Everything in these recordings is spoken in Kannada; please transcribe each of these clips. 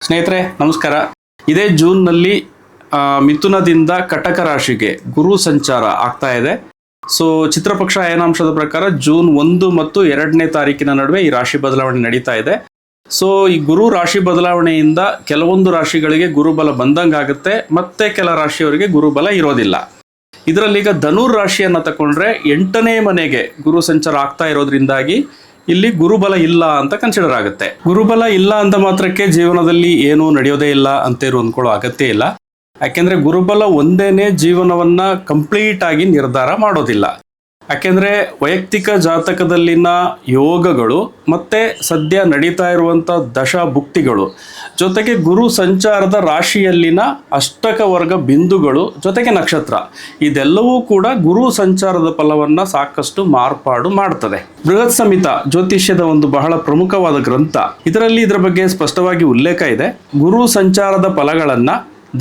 ಸ್ನೇಹಿತರೆ ನಮಸ್ಕಾರ. ಇದೇ ಜೂನ್ನಲ್ಲಿ ಮಿಥುನದಿಂದ ಕಟಕ ರಾಶಿಗೆ ಗುರು ಸಂಚಾರ ಆಗ್ತಾ ಇದೆ. ಸೊ ಚಿತ್ರಪಕ್ಷ ಅಯನಾಂಶದ ಪ್ರಕಾರ ಜೂನ್ 1 ಮತ್ತು 2ನೇ ತಾರೀಕಿನ ನಡುವೆ ಈ ರಾಶಿ ಬದಲಾವಣೆ ನಡೀತಾ ಇದೆ. ಸೊ ಈ ಗುರು ರಾಶಿ ಬದಲಾವಣೆಯಿಂದ ಕೆಲವೊಂದು ರಾಶಿಗಳಿಗೆ ಗುರುಬಲ ಬಂದಂಗಾಗುತ್ತೆ, ಮತ್ತೆ ಕೆಲ ರಾಶಿಯವರಿಗೆ ಗುರುಬಲ ಇರೋದಿಲ್ಲ. ಇದರಲ್ಲಿ ಈಗ ಧನುರ್ ರಾಶಿಯನ್ನು ತಗೊಂಡ್ರೆ 8ನೇ ಮನೆಗೆ ಗುರು ಸಂಚಾರ ಆಗ್ತಾ ಇರೋದ್ರಿಂದಾಗಿ ಇಲ್ಲಿ ಗುರುಬಲ ಇಲ್ಲ ಅಂತ ಕನ್ಸಿಡರ್ ಆಗುತ್ತೆ. ಗುರುಬಲ ಇಲ್ಲ ಅಂತ ಮಾತ್ರಕ್ಕೆ ಜೀವನದಲ್ಲಿ ಏನೂ ನಡೆಯೋದೇ ಇಲ್ಲ ಅಂತ ಅಂದ್ಕೊಳ್ಳೋ ಅಗತ್ಯ ಇಲ್ಲ. ಯಾಕೆಂದ್ರೆ ಗುರುಬಲ ಒಂದೇನೆ ಜೀವನವನ್ನ ಕಂಪ್ಲೀಟ್ ಆಗಿ ನಿರ್ಧಾರ ಮಾಡೋದಿಲ್ಲ. ಯಾಕೆಂದ್ರೆ ವೈಯಕ್ತಿಕ ಜಾತಕದಲ್ಲಿನ ಯೋಗಗಳು ಮತ್ತೆ ಸದ್ಯ ನಡೀತಾ ಇರುವಂತ ದಶಾ ಭುಕ್ತಿಗಳು ಜೊತೆಗೆ ಗುರು ಸಂಚಾರದ ರಾಶಿಯಲ್ಲಿನ ಅಷ್ಟಕ ವರ್ಗ ಬಿಂದುಗಳು ಜೊತೆಗೆ ನಕ್ಷತ್ರ ಇದೆಲ್ಲವೂ ಕೂಡ ಗುರು ಸಂಚಾರದ ಫಲವನ್ನ ಸಾಕಷ್ಟು ಮಾರ್ಪಾಡು ಮಾಡ್ತದೆ. ಬೃಹತ್ ಸಂಹಿತ ಜ್ಯೋತಿಷ್ಯದ ಒಂದು ಬಹಳ ಪ್ರಮುಖವಾದ ಗ್ರಂಥ. ಇದರಲ್ಲಿ ಇದರ ಬಗ್ಗೆ ಸ್ಪಷ್ಟವಾಗಿ ಉಲ್ಲೇಖ ಇದೆ. ಗುರು ಸಂಚಾರದ ಫಲಗಳನ್ನ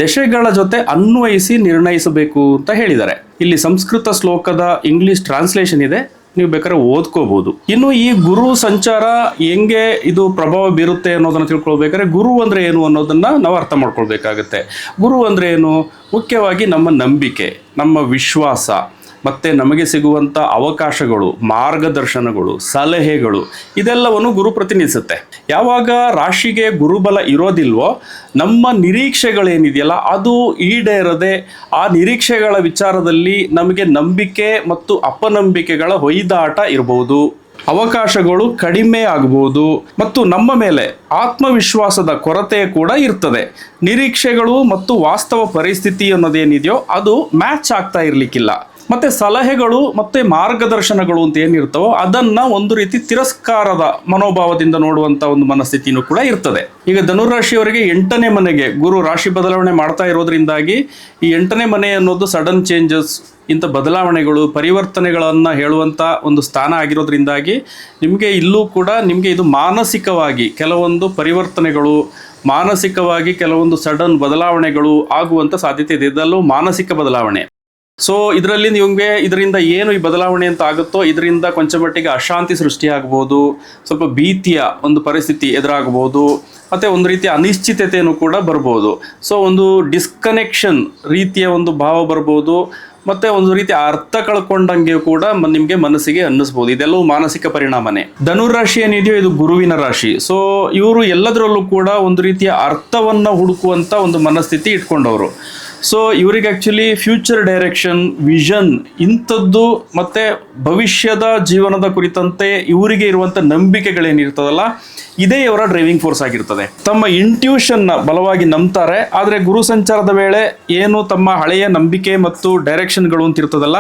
ದಶೆಗಳ ಜೊತೆ ಅನ್ವಯಿಸಿ ನಿರ್ಣಯಿಸಬೇಕು ಅಂತ ಹೇಳಿದ್ದಾರೆ. ಇಲ್ಲಿ ಸಂಸ್ಕೃತ ಶ್ಲೋಕದ ಇಂಗ್ಲಿಷ್ ಟ್ರಾನ್ಸ್ಲೇಷನ್ ಇದೆ, ನೀವು ಬೇಕಾದ್ರೆ ಓದ್ಕೋಬಹುದು. ಇನ್ನು ಈ ಗುರು ಸಂಚಾರ ಹೆಂಗೆ ಇದು ಪ್ರಭಾವ ಬೀರುತ್ತೆ ಅನ್ನೋದನ್ನ ತಿಳ್ಕೊಳ್ಬೇಕಾದ್ರೆ ಗುರು ಅಂದ್ರೆ ಏನು ಅನ್ನೋದನ್ನ ನಾವು ಅರ್ಥ ಮಾಡ್ಕೊಳ್ಬೇಕಾಗತ್ತೆ. ಗುರು ಅಂದ್ರೆ ಏನು? ಮುಖ್ಯವಾಗಿ ನಮ್ಮ ನಂಬಿಕೆ, ನಮ್ಮ ವಿಶ್ವಾಸ, ಮತ್ತೆ ನಮಗೆ ಸಿಗುವಂಥ ಅವಕಾಶಗಳು, ಮಾರ್ಗದರ್ಶನಗಳು, ಸಲಹೆಗಳು ಇದೆಲ್ಲವನ್ನು ಗುರು ಪ್ರತಿನಿಧಿಸುತ್ತೆ. ಯಾವಾಗ ರಾಶಿಗೆ ಗುರುಬಲ ಇರೋದಿಲ್ವೋ ನಮ್ಮ ನಿರೀಕ್ಷೆಗಳೇನಿದೆಯಲ್ಲ ಅದು ಈಡೇರದೆ ಆ ನಿರೀಕ್ಷೆಗಳ ವಿಚಾರದಲ್ಲಿ ನಮಗೆ ನಂಬಿಕೆ ಮತ್ತು ಅಪನಂಬಿಕೆಗಳ ಹೊಯ್ದಾಟ ಇರಬಹುದು, ಅವಕಾಶಗಳು ಕಡಿಮೆ ಆಗಬಹುದು ಮತ್ತು ನಮ್ಮ ಮೇಲೆ ಆತ್ಮವಿಶ್ವಾಸದ ಕೊರತೆ ಕೂಡ ಇರ್ತದೆ. ನಿರೀಕ್ಷೆಗಳು ಮತ್ತು ವಾಸ್ತವ ಪರಿಸ್ಥಿತಿ ಅನ್ನೋದೇನಿದೆಯೋ ಅದು ಮ್ಯಾಚ್ ಆಗ್ತಾ ಇರಲಿಕ್ಕಿಲ್ಲ. ಮತ್ತೆ ಸಲಹೆಗಳು ಮತ್ತೆ ಮಾರ್ಗದರ್ಶನಗಳು ಅಂತ ಏನಿರ್ತವೋ ಅದನ್ನ ಒಂದು ರೀತಿ ತಿರಸ್ಕಾರದ ಮನೋಭಾವದಿಂದ ನೋಡುವಂತ ಒಂದು ಮನಸ್ಥಿತಿನೂ ಕೂಡ ಇರ್ತದೆ. ಈಗ ಧನುರಾಶಿಯವರಿಗೆ 8ನೇ ಮನೆಗೆ ಗುರು ರಾಶಿ ಬದಲಾವಣೆ ಮಾಡ್ತಾ ಇರೋದ್ರಿಂದಾಗಿ ಈ 8ನೇ ಮನೆ ಅನ್ನೋದು ಸಡನ್ ಚೇಂಜಸ್, ಇಂಥ ಬದಲಾವಣೆಗಳು, ಪರಿವರ್ತನೆಗಳನ್ನ ಹೇಳುವಂತ ಒಂದು ಸ್ಥಾನ ಆಗಿರೋದ್ರಿಂದಾಗಿ ನಿಮಗೆ ಇಲ್ಲೂ ಕೂಡ ನಿಮಗೆ ಇದು ಮಾನಸಿಕವಾಗಿ ಕೆಲವೊಂದು ಪರಿವರ್ತನೆಗಳು, ಮಾನಸಿಕವಾಗಿ ಕೆಲವೊಂದು ಸಡನ್ ಬದಲಾವಣೆಗಳು ಆಗುವಂತ ಸಾಧ್ಯತೆ ಇದೆ. ಇದೆಲ್ಲವೂ ಮಾನಸಿಕ ಬದಲಾವಣೆ. ಸೊ ಇದರಲ್ಲಿ ನಿಮಗೆ ಇದರಿಂದ ಏನು ಈ ಬದಲಾವಣೆ ಅಂತ ಆಗುತ್ತೋ ಇದರಿಂದ ಕೊಂಚ ಮಟ್ಟಿಗೆ ಅಶಾಂತಿ ಸೃಷ್ಟಿಯಾಗಬಹುದು, ಸ್ವಲ್ಪ ಭೀತಿಯ ಒಂದು ಪರಿಸ್ಥಿತಿ ಎದುರಾಗಬಹುದು, ಮತ್ತೆ ಒಂದು ರೀತಿಯ ಅನಿಶ್ಚಿತತೆಯನ್ನು ಕೂಡ ಬರ್ಬೋದು. ಸೊ ಒಂದು ಡಿಸ್ಕನೆಕ್ಷನ್ ರೀತಿಯ ಒಂದು ಭಾವ ಬರ್ಬೋದು, ಮತ್ತೆ ಒಂದು ರೀತಿ ಅರ್ಥ ಕಳ್ಕೊಂಡಂಗೆ ಕೂಡ ನಿಮಗೆ ಮನಸ್ಸಿಗೆ ಅನ್ನಿಸ್ಬೋದು. ಇದೆಲ್ಲವೂ ಮಾನಸಿಕ ಪರಿಣಾಮನೇ. ಧನುರಾಶಿ ಏನಿದೆಯೋ ಇದು ಗುರುವಿನ ರಾಶಿ. ಸೊ ಇವರು ಎಲ್ಲದರಲ್ಲೂ ಕೂಡ ಒಂದು ರೀತಿಯ ಅರ್ಥವನ್ನ ಹುಡುಕುವಂತ ಒಂದು ಮನಸ್ಥಿತಿ ಇಟ್ಕೊಂಡವರು. ಸೊ ಇವರಿಗೆ ಆ್ಯಕ್ಚುಲಿ ಫ್ಯೂಚರ್ ಡೈರೆಕ್ಷನ್, ವಿಷನ್ ಇಂಥದ್ದು ಮತ್ತೆ ಭವಿಷ್ಯದ ಜೀವನದ ಕುರಿತಂತೆ ಇವರಿಗೆ ಇರುವಂಥ ನಂಬಿಕೆಗಳೇನಿರ್ತದಲ್ಲ ಇದೇ ಇವರ ಡ್ರೈವಿಂಗ್ ಫೋರ್ಸ್ ಆಗಿರ್ತದೆ. ತಮ್ಮ ಇಂಟ್ಯೂಷನ್ನ ಬಲವಾಗಿ ನಂಬ್ತಾರೆ. ಆದರೆ ಗುರು ಸಂಚಾರದ ವೇಳೆ ಏನು ತಮ್ಮ ಹಳೆಯ ನಂಬಿಕೆ ಮತ್ತು ಡೈರೆಕ್ಷನ್ಗಳು ಅಂತ ಇರ್ತದಲ್ಲ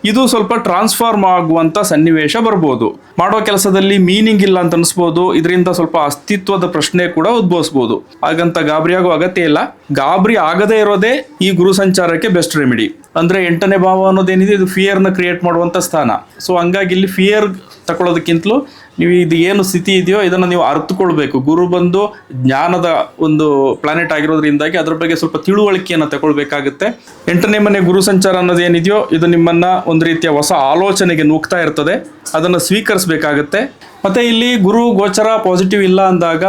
ಇದು ಸ್ವಲ್ಪ ಟ್ರಾನ್ಸ್ಫಾರ್ಮ್ ಆಗುವಂಥ ಸನ್ನಿವೇಶ ಬರ್ಬೋದು. ಮಾಡೋ ಕೆಲಸದಲ್ಲಿ ಮೀನಿಂಗ್ ಇಲ್ಲ ಅಂತ ಅನಿಸ್ಬೋದು. ಇದರಿಂದ ಸ್ವಲ್ಪ ಅಸ್ತಿತ್ವದ ಪ್ರಶ್ನೆ ಕೂಡ ಉದ್ಭವಿಸ್ಬೋದು. ಹಾಗಂತ ಗಾಬರಿಯಾಗೋ ಅಗತ್ಯ ಇಲ್ಲ. ಗಾಬರಿ ಆಗದೇ ಇರೋದೇ ಈ ಗುರು ಸಂಚಾರಕ್ಕೆ ಬೆಸ್ಟ್ ರೆಮಿಡಿ. ಅಂದ್ರೆ 8ನೇ ಭಾವ ಅನ್ನೋದೇನಿದೆ ಇದು ಫಿಯರ್ನ ಕ್ರಿಯೇಟ್ ಮಾಡುವಂಥ ಸ್ಥಾನ. ಸೊ ಹಂಗಾಗಿ ಇಲ್ಲಿ ಫಿಯರ್ ತಗೊಳ್ಳೋದಕ್ಕಿಂತಲೂ ನೀವು ಇದು ಏನು ಸ್ಥಿತಿ ಇದೆಯೋ ಇದನ್ನು ನೀವು ಅರ್ಥಕೊಳ್ಬೇಕು. ಗುರು ಬಂದು ಜ್ಞಾನದ ಒಂದು ಪ್ಲಾನೆಟ್ ಆಗಿರೋದ್ರಿಂದಾಗಿ ಅದ್ರ ಬಗ್ಗೆ ಸ್ವಲ್ಪ ತಿಳುವಳಿಕೆಯನ್ನು ತಗೊಳ್ಬೇಕಾಗುತ್ತೆ. 8ನೇ ಮನೆ ಗುರು ಸಂಚಾರ ಅನ್ನೋದೇನಿದೆಯೋ ಇದು ನಿಮ್ಮನ್ನ ಒಂದು ರೀತಿಯ ಹೊಸ ಆಲೋಚನೆಗೆ ನೂಗ್ತಾ ಇರ್ತದೆ, ಅದನ್ನು ಸ್ವೀಕರಿಸಬೇಕಾಗತ್ತೆ. ಮತ್ತೆ ಇಲ್ಲಿ ಗುರು ಗೋಚರ ಪಾಸಿಟಿವ್ ಇಲ್ಲ ಅಂದಾಗ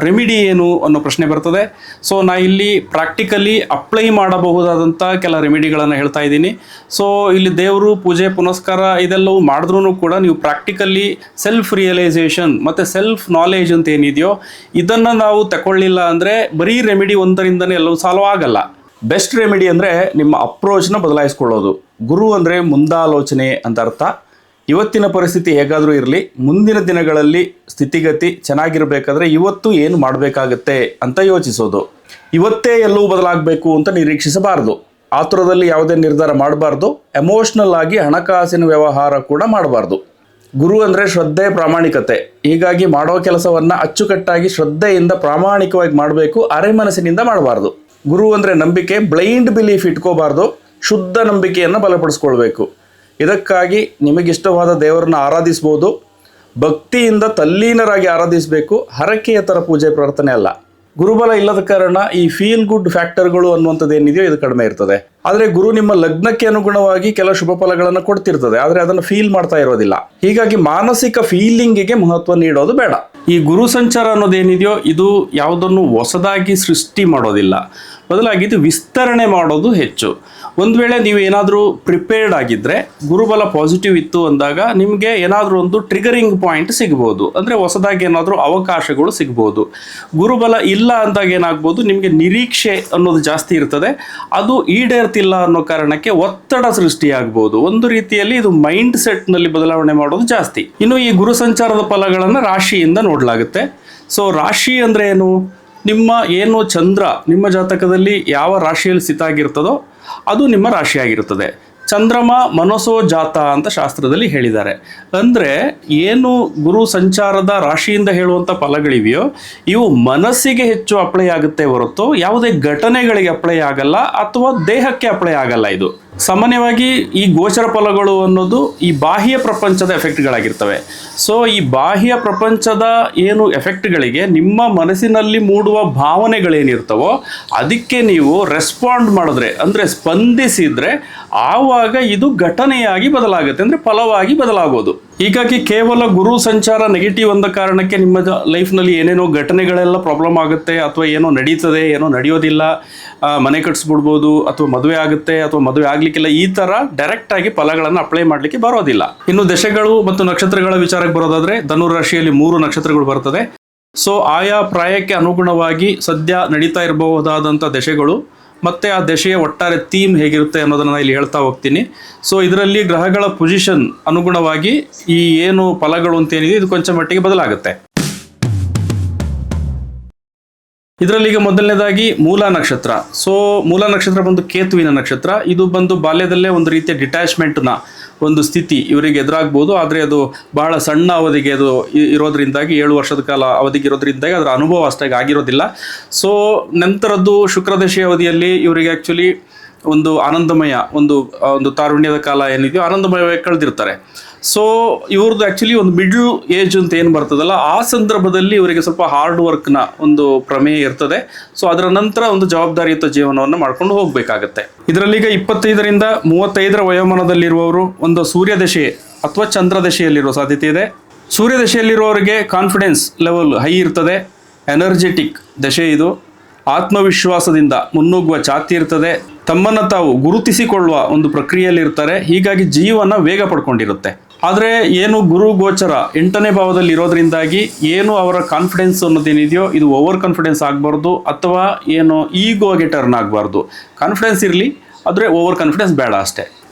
ರೆಮಿಡಿ ಏನು ಅನ್ನೋ ಪ್ರಶ್ನೆ ಬರ್ತದೆ. ಸೊ ನಾ ಇಲ್ಲಿ ಪ್ರಾಕ್ಟಿಕಲಿ ಅಪ್ಲೈ ಮಾಡಬಹುದಾದಂಥ ಕೆಲ ರೆಮಿಡಿಗಳನ್ನು ಹೇಳ್ತಾ ಇದ್ದೀನಿ. ಸೊ ಇಲ್ಲಿ ದೇವರು ಪೂಜೆ ಪುನಸ್ಕಾರ ಇದೆಲ್ಲವೂ ಮಾಡಿದ್ರೂ ಕೂಡ ನೀವು ಪ್ರಾಕ್ಟಿಕಲಿ ಸೆಲ್ಫ್ ರಿಯಲೈಸೇಷನ್ ಮತ್ತು ಸೆಲ್ಫ್ ನಾಲೆಜ್ ಅಂತ ಏನಿದೆಯೋ ಇದನ್ನು ನಾವು ತಗೊಳ್ಳಿಲ್ಲ ಅಂದರೆ ಬರೀ ರೆಮಿಡಿ ಒಂದರಿಂದನೇ ಎಲ್ಲವೂ ಸಾಲ್ವ್ ಆಗಲ್ಲ. ಬೆಸ್ಟ್ ರೆಮಿಡಿ ಅಂದರೆ ನಿಮ್ಮ ಅಪ್ರೋಚ್ನ ಬದಲಾಯಿಸ್ಕೊಳ್ಳೋದು. ಗುರು ಅಂದರೆ ಮುಂದಾಲೋಚನೆ ಅಂತ ಅರ್ಥ. ಇವತ್ತಿನ ಪರಿಸ್ಥಿತಿ ಹೇಗಾದರೂ ಇರಲಿ, ಮುಂದಿನ ದಿನಗಳಲ್ಲಿ ಸ್ಥಿತಿಗತಿ ಚೆನ್ನಾಗಿರಬೇಕಾದ್ರೆ ಇವತ್ತು ಏನು ಮಾಡಬೇಕಾಗತ್ತೆ ಅಂತ ಯೋಚಿಸೋದು. ಇವತ್ತೇ ಎಲ್ಲವೂ ಬದಲಾಗಬೇಕು ಅಂತ ನಿರೀಕ್ಷಿಸಬಾರ್ದು. ಆತುರದಲ್ಲಿ ಯಾವುದೇ ನಿರ್ಧಾರ ಮಾಡಬಾರ್ದು. ಎಮೋಷ್ನಲ್ ಆಗಿ ಹಣಕಾಸಿನ ವ್ಯವಹಾರ ಕೂಡ ಮಾಡಬಾರ್ದು. ಗುರು ಅಂದರೆ ಶ್ರದ್ಧೆ, ಪ್ರಾಮಾಣಿಕತೆ. ಹೀಗಾಗಿ ಮಾಡೋ ಕೆಲಸವನ್ನು ಅಚ್ಚುಕಟ್ಟಾಗಿ ಶ್ರದ್ಧೆಯಿಂದ ಪ್ರಾಮಾಣಿಕವಾಗಿ ಮಾಡಬೇಕು, ಅರೆಮನಸ್ಸಿನಿಂದ ಮಾಡಬಾರ್ದು. ಗುರು ಅಂದರೆ ನಂಬಿಕೆ, ಬ್ಲೈಂಡ್ ಬಿಲೀಫ್ ಇಟ್ಕೋಬಾರ್ದು, ಶುದ್ಧ ನಂಬಿಕೆಯನ್ನು ಬಲಪಡಿಸ್ಕೊಳ್ಬೇಕು. ಇದಕ್ಕಾಗಿ ನಿಮಗಿಷ್ಟವಾದ ದೇವರನ್ನ ಆರಾಧಿಸ್ಬೋದು. ಭಕ್ತಿಯಿಂದ ತಲ್ಲೀನರಾಗಿ ಆರಾಧಿಸಬೇಕು, ಹರಕೆಯ ಥರ ಪೂಜೆ ಪ್ರಾರ್ಥನೆ ಅಲ್ಲ. ಗುರುಬಲ ಇಲ್ಲದ ಕಾರಣ ಈ ಫೀಲ್ ಗುಡ್ ಫ್ಯಾಕ್ಟರ್ಗಳು ಅನ್ನುವಂಥದ್ದು ಏನಿದೆಯೋ ಇದು ಕಡಿಮೆ ಇರ್ತದೆ. ಆದ್ರೆ ಗುರು ನಿಮ್ಮ ಲಗ್ನಕ್ಕೆ ಅನುಗುಣವಾಗಿ ಕೆಲ ಶುಭ ಫಲಗಳನ್ನು ಕೊಡ್ತಿರ್ತದೆ, ಆದ್ರೆ ಅದನ್ನು ಫೀಲ್ ಮಾಡ್ತಾ ಇರೋದಿಲ್ಲ. ಹೀಗಾಗಿ ಮಾನಸಿಕ ಫೀಲಿಂಗಿಗೆ ಮಹತ್ವ ನೀಡೋದು ಬೇಡ. ಈ ಗುರು ಸಂಚಾರ ಅನ್ನೋದೇನಿದೆಯೋ ಇದು ಯಾವುದನ್ನು ಹೊಸದಾಗಿ ಸೃಷ್ಟಿ ಮಾಡೋದಿಲ್ಲ, ಬದಲಾಗಿ ಇದು ವಿಸ್ತರಣೆ ಮಾಡೋದು ಹೆಚ್ಚು. ಒಂದು ವೇಳೆ ನೀವು ಏನಾದರೂ ಪ್ರಿಪೇರ್ಡ್ ಆಗಿದ್ದರೆ, ಗುರುಬಲ ಪಾಸಿಟಿವ್ ಇತ್ತು ಅಂದಾಗ ನಿಮಗೆ ಏನಾದರೂ ಒಂದು ಟ್ರಿಗರಿಂಗ್ ಪಾಯಿಂಟ್ ಸಿಗ್ಬೋದು, ಅಂದರೆ ಹೊಸದಾಗಿ ಏನಾದರೂ ಅವಕಾಶಗಳು ಸಿಗ್ಬೋದು. ಗುರುಬಲ ಇಲ್ಲ ಅಂದಾಗ ಏನಾಗ್ಬೋದು, ನಿಮಗೆ ನಿರೀಕ್ಷೆ ಅನ್ನೋದು ಜಾಸ್ತಿ ಇರ್ತದೆ, ಅದು ಈಡೇರ್ತಿಲ್ಲ ಅನ್ನೋ ಕಾರಣಕ್ಕೆ ಒತ್ತಡ ಸೃಷ್ಟಿಯಾಗ್ಬೋದು. ಒಂದು ರೀತಿಯಲ್ಲಿ ಇದು ಮೈಂಡ್ ಸೆಟ್ನಲ್ಲಿ ಬದಲಾವಣೆ ಮಾಡೋದು ಜಾಸ್ತಿ. ಇನ್ನು ಈ ಗುರು ಸಂಚಾರದ ಫಲಗಳನ್ನು ರಾಶಿಯಿಂದ ನೋಡಲಾಗುತ್ತೆ. ಸೊ ರಾಶಿ ಅಂದರೆ ಏನು? ನಿಮ್ಮ ಏನು ಚಂದ್ರ ನಿಮ್ಮ ಜಾತಕದಲ್ಲಿ ಯಾವ ರಾಶಿಯಲ್ಲಿ ಸ್ಥಿತ ಆಗಿರ್ತದೋ ಅದು ನಿಮ್ಮ ರಾಶಿಯಾಗಿರುತ್ತದೆ. ಚಂದ್ರಮ ಮನಸೋ ಜಾತ ಅಂತ ಶಾಸ್ತ್ರದಲ್ಲಿ ಹೇಳಿದ್ದಾರೆ. ಅಂದರೆ ಏನು ಗುರು ಸಂಚಾರದ ರಾಶಿಯಿಂದ ಹೇಳುವಂಥ ಫಲಗಳಿವೆಯೋ ಇವು ಮನಸ್ಸಿಗೆ ಹೆಚ್ಚು ಅಪ್ಲೈ ಆಗುತ್ತೆ ಹೊರತು ಯಾವುದೇ ಘಟನೆಗಳಿಗೆ ಅಪ್ಲೈ ಆಗಲ್ಲ ಅಥವಾ ದೇಹಕ್ಕೆ ಅಪ್ಲೈ ಆಗಲ್ಲ. ಇದು ಸಾಮಾನ್ಯವಾಗಿ ಈ ಗೋಚರ ಫಲಗಳು ಅನ್ನೋದು ಈ ಬಾಹ್ಯ ಪ್ರಪಂಚದ ಎಫೆಕ್ಟ್ಗಳಾಗಿರ್ತವೆ. ಸೊ ಈ ಬಾಹ್ಯ ಪ್ರಪಂಚದ ಏನು ಎಫೆಕ್ಟ್ಗಳಿಗೆ ನಿಮ್ಮ ಮನಸ್ಸಿನಲ್ಲಿ ಮೂಡುವ ಭಾವನೆಗಳೇನಿರ್ತವೋ ಅದಕ್ಕೆ ನೀವು ರೆಸ್ಪಾಂಡ್ ಮಾಡಿದ್ರೆ, ಅಂದರೆ ಸ್ಪಂದಿಸಿದ್ರೆ, ಆವಾಗ ಇದು ಘಟನೆಯಾಗಿ ಬದಲಾಗುತ್ತೆ, ಅಂದರೆ ಫಲವಾಗಿ ಬದಲಾಗೋದು. ಹೀಗಾಗಿ ಕೇವಲ ಗುರು ಸಂಚಾರ ನೆಗೆಟಿವ್ ಅಂದ ಕಾರಣಕ್ಕೆ ನಿಮ್ಮ ಲೈಫ್ನಲ್ಲಿ ಏನೇನೋ ಘಟನೆಗಳೆಲ್ಲ ಪ್ರಾಬ್ಲಮ್ ಆಗುತ್ತೆ, ಅಥವಾ ಏನೋ ನಡೀತದೆ, ಏನೋ ನಡೆಯೋದಿಲ್ಲ, ಮನೆ ಕಟ್ಸ್ಬಿಡ್ಬೋದು, ಅಥವಾ ಮದುವೆ ಆಗುತ್ತೆ, ಅಥವಾ ಮದುವೆ ಆಗ್ಲಿಕ್ಕಿಲ್ಲ, ಈ ಥರ ಡೈರೆಕ್ಟ್ ಆಗಿ ಫಲಗಳನ್ನು ಅಪ್ಲೈ ಮಾಡಲಿಕ್ಕೆ ಬರೋದಿಲ್ಲ. ಇನ್ನು ದಶೆಗಳು ಮತ್ತು ನಕ್ಷತ್ರಗಳ ವಿಚಾರಕ್ಕೆ ಬರೋದಾದ್ರೆ, ಧನುರಾಶಿಯಲ್ಲಿ 3 ನಕ್ಷತ್ರಗಳು ಬರ್ತದೆ. ಸೊ ಆಯಾ ಪ್ರಾಯಕ್ಕೆ ಅನುಗುಣವಾಗಿ ಸದ್ಯ ನಡೀತಾ ಇರಬಹುದಾದಂಥ ದಶೆಗಳು ಮತ್ತು ಆ ದಶೆಯ ಒಟ್ಟಾರೆ ಥೀಮ್ ಹೇಗಿರುತ್ತೆ ಅನ್ನೋದನ್ನು ನಾನು ಇಲ್ಲಿ ಹೇಳ್ತಾ ಹೋಗ್ತೀನಿ. ಸೊ ಇದರಲ್ಲಿ ಗ್ರಹಗಳ ಪೊಸಿಷನ್ ಅನುಗುಣವಾಗಿ ಈ ಏನು ಫಲಗಳು ಅಂತೇನಿದೆ ಇದು ಕೊಂಚ ಮಟ್ಟಿಗೆ ಬದಲಾಗುತ್ತೆ. ಇದರಲ್ಲಿ ಈಗ ಮೊದಲನೇದಾಗಿ ಮೂಲ ನಕ್ಷತ್ರ. ಸೊ ಮೂಲ ನಕ್ಷತ್ರ ಬಂದು ಕೇತುವಿನ ನಕ್ಷತ್ರ. ಇದು ಬಂದು ಬಾಲ್ಯದಲ್ಲೇ ಒಂದು ರೀತಿಯ ಡಿಟ್ಯಾಚ್ಮೆಂಟ್ನ ಒಂದು ಸ್ಥಿತಿ ಇವರಿಗೆ ಎದುರಾಗ್ಬೋದು. ಆದರೆ ಅದು ಬಹಳ ಸಣ್ಣ ಅವಧಿಗೆ ಅದು ಇರೋದ್ರಿಂದಾಗಿ 7 ವರ್ಷದ ಕಾಲ ಅವಧಿಗೆ ಇರೋದ್ರಿಂದಾಗಿ ಅದರ ಅನುಭವ ಅಷ್ಟಾಗಿ ಆಗಿರೋದಿಲ್ಲ. ಸೊ ನಂತರದ್ದು ಶುಕ್ರದಶೆಯ ಅವಧಿಯಲ್ಲಿ ಇವರಿಗೆ ಆ್ಯಕ್ಚುಲಿ ಒಂದು ಆನಂದಮಯ ಒಂದು ತಾರುಣ್ಯದ ಕಾಲ ಏನಿದೆಯೋ ಆನಂದಮಯವಾಗಿ ಕಳೆದಿರ್ತಾರೆ. ಸೊ ಇವ್ರದ್ದು ಆ್ಯಕ್ಚುಲಿ ಒಂದು ಮಿಡ್ಲ್ ಏಜ್ ಅಂತ ಏನು ಬರ್ತದಲ್ಲ, ಆ ಸಂದರ್ಭದಲ್ಲಿ ಇವರಿಗೆ ಸ್ವಲ್ಪ ಹಾರ್ಡ್ ವರ್ಕ್ನ ಒಂದು ಪ್ರಮೇಯ ಇರ್ತದೆ. ಸೊ ಅದರ ನಂತರ ಒಂದು ಜವಾಬ್ದಾರಿಯುತ ಜೀವನವನ್ನು ಮಾಡ್ಕೊಂಡು ಹೋಗಬೇಕಾಗತ್ತೆ. ಇದರಲ್ಲೀಗ 25ರಿಂದ 35ರ ವಯೋಮಾನದಲ್ಲಿರುವವರು ಒಂದು ಸೂರ್ಯದಶೆ ಅಥವಾ ಚಂದ್ರದಶೆಯಲ್ಲಿರುವ ಸಾಧ್ಯತೆ ಇದೆ. ಸೂರ್ಯದಶೆಯಲ್ಲಿರುವವರಿಗೆ ಕಾನ್ಫಿಡೆನ್ಸ್ ಲೆವೆಲ್ ಹೈ ಇರ್ತದೆ, ಎನರ್ಜೆಟಿಕ್ ದಶೆ ಇದು. ಆತ್ಮವಿಶ್ವಾಸದಿಂದ ಮುನ್ನುಗ್ಗುವ ಛಾತಿ ಇರ್ತದೆ, ತಮ್ಮನ್ನು ತಾವು ಗುರುತಿಸಿಕೊಳ್ಳುವ ಒಂದು ಪ್ರಕ್ರಿಯೆಯಲ್ಲಿರ್ತಾರೆ. ಹೀಗಾಗಿ ಜೀವನ ವೇಗ ಪಡ್ಕೊಂಡಿರುತ್ತೆ. ಆದರೆ ಏನು ಗುರು ಗೋಚರ 8ನೇ ಭಾವದಲ್ಲಿ ಇರೋದ್ರಿಂದಾಗಿ ಏನು ಅವರ ಕಾನ್ಫಿಡೆನ್ಸ್ ಅನ್ನೋದೇನಿದೆಯೋ ಇದು ಓವರ್ ಕಾನ್ಫಿಡೆನ್ಸ್ ಆಗಬಾರ್ದು, ಅಥವಾ ಏನು ಈಗೋಗೆ ಟರ್ನ್ ಆಗಬಾರ್ದು. ಕಾನ್ಫಿಡೆನ್ಸ್ ಇರಲಿ, ಆದರೆ ಓವರ್ ಕಾನ್ಫಿಡೆನ್ಸ್ ಬೇಡ ಅಷ್ಟೇ.